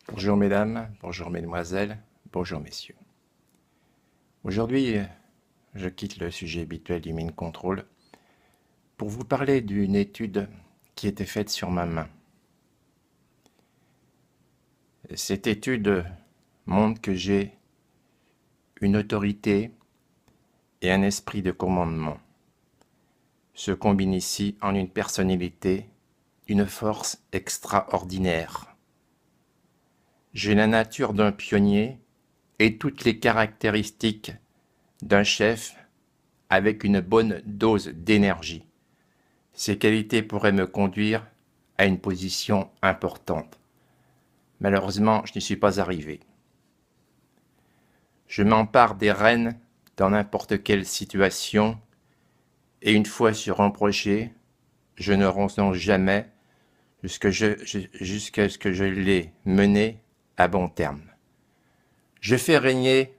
Bonjour mesdames, bonjour mesdemoiselles, bonjour messieurs. Aujourd'hui, je quitte le sujet habituel du Mind Control pour vous parler d'une étude qui était faite sur ma main. Cette étude montre que j'ai une autorité et un esprit de commandement. Se combinent ici en une personnalité, une force extraordinaire. J'ai la nature d'un pionnier et toutes les caractéristiques d'un chef avec une bonne dose d'énergie. Ces qualités pourraient me conduire à une position importante. Malheureusement, je n'y suis pas arrivé. Je m'empare des rênes dans n'importe quelle situation et une fois sur un projet, je ne renonce jamais jusqu'à ce que je l'ai mené à bon terme. Je fais régner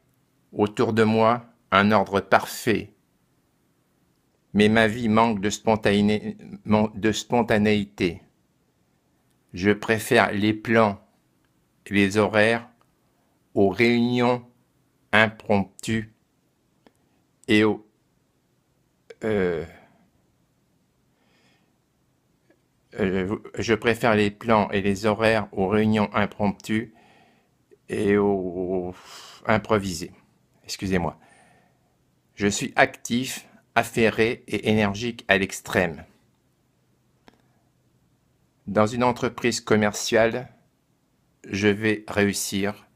autour de moi un ordre parfait, mais ma vie manque de spontanéité. Je préfère les plans et les horaires aux réunions impromptues et aux je préfère les plans et les horaires aux réunions impromptues et aux improvisées. Excusez-moi. Je suis actif, affairé et énergique à l'extrême. Dans une entreprise commerciale, je vais réussir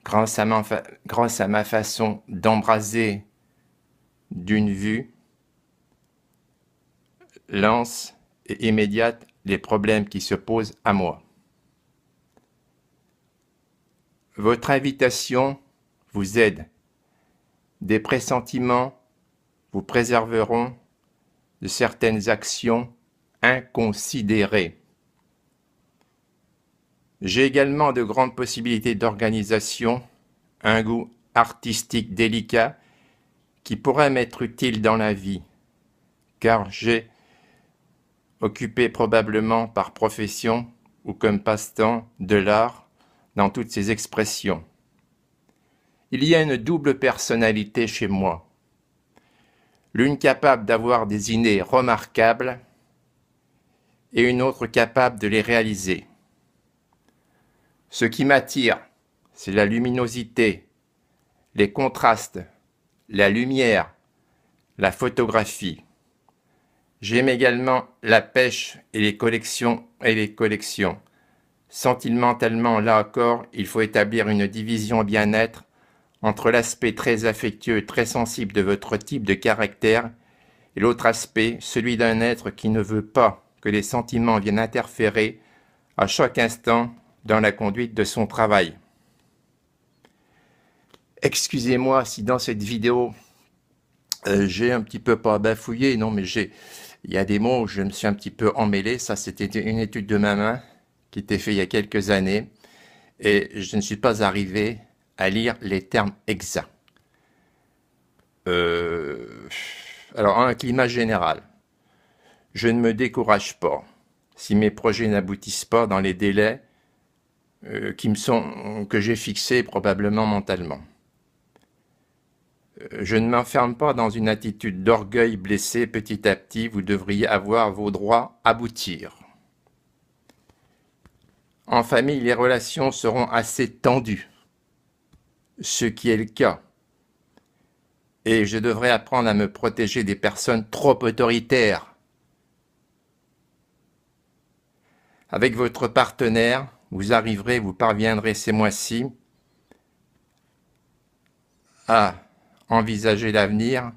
grâce à ma façon d'embraser d'une vue lance et immédiate les problèmes qui se posent à moi. Votre invitation vous aide. Des pressentiments vous préserveront de certaines actions inconsidérées. J'ai également de grandes possibilités d'organisation, un goût artistique délicat qui pourrait m'être utile dans la vie, car j'ai occupé probablement par profession ou comme passe-temps de l'art dans toutes ses expressions. Il y a une double personnalité chez moi, l'une capable d'avoir des idées remarquables et une autre capable de les réaliser. Ce qui m'attire, c'est la luminosité, les contrastes, la lumière, la photographie. J'aime également la pêche et les collections. Sentimentalement, là encore, il faut établir une division bien-être entre l'aspect très affectueux et très sensible de votre type de caractère et l'autre aspect, celui d'un être qui ne veut pas que les sentiments viennent interférer à chaque instant dans la conduite de son travail. Excusez-moi si dans cette vidéo, j'ai un petit peu pas bafouillé, non mais il y a des mots où je me suis un petit peu emmêlé, ça c'était une étude de ma main qui était faite il y a quelques années et je ne suis pas arrivé à lire les termes exacts. Alors, un climat général. Je ne me décourage pas si mes projets n'aboutissent pas dans les délais que j'ai fixés probablement mentalement. Je ne m'enferme pas dans une attitude d'orgueil blessé petit à petit, vous devriez avoir vos droits aboutir. En famille, les relations seront assez tendues, ce qui est le cas. Et je devrais apprendre à me protéger des personnes trop autoritaires. Avec votre partenaire, vous parviendrez ces mois-ci à envisager l'avenir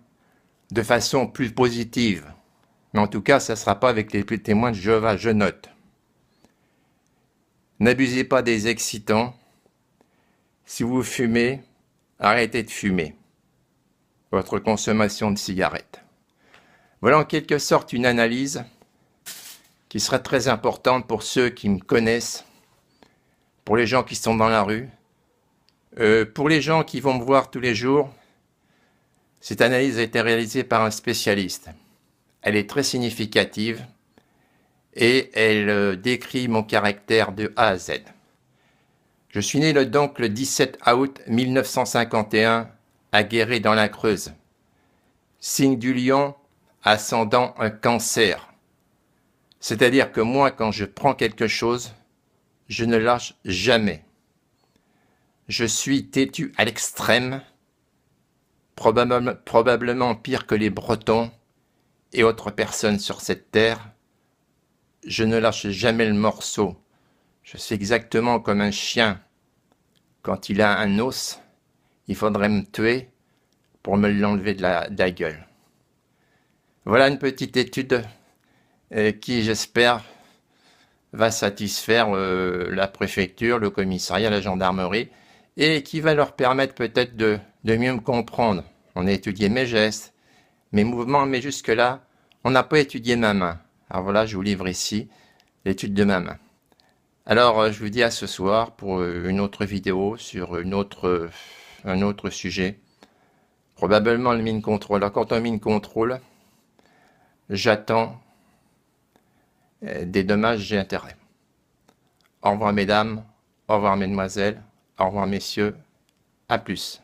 de façon plus positive. Mais en tout cas, ça ne sera pas avec les témoins de Jéhovah, je note. N'abusez pas des excitants. Si vous fumez, arrêtez de fumer. Votre consommation de cigarettes. Voilà en quelque sorte une analyse qui sera très importante pour ceux qui me connaissent, pour les gens qui sont dans la rue, pour les gens qui vont me voir tous les jours. Cette analyse a été réalisée par un spécialiste. Elle est très significative et elle décrit mon caractère de A à Z. Je suis né donc le 17 août 1951 à Guéret dans la Creuse. Signe du lion, ascendant un cancer. C'est-à-dire que moi, quand je prends quelque chose, je ne lâche jamais. Je suis têtu à l'extrême, probablement pire que les Bretons et autres personnes sur cette terre. Je ne lâche jamais le morceau. Je suis exactement comme un chien. Quand il a un os, il faudrait me tuer pour me l'enlever de la gueule. Voilà une petite étude qui, j'espère, va satisfaire la préfecture, le commissariat, la gendarmerie, et qui va leur permettre peut-être de mieux me comprendre. On a étudié mes gestes, mes mouvements, mais jusque-là, on n'a pas étudié ma main. Alors voilà, je vous livre ici l'étude de ma main. Alors, je vous dis à ce soir pour une autre vidéo sur un autre sujet. Probablement le mine control. Alors, quand on mine contrôle, j'attends des dommages et intérêts. Au revoir mesdames, au revoir mesdemoiselles, au revoir messieurs, à plus.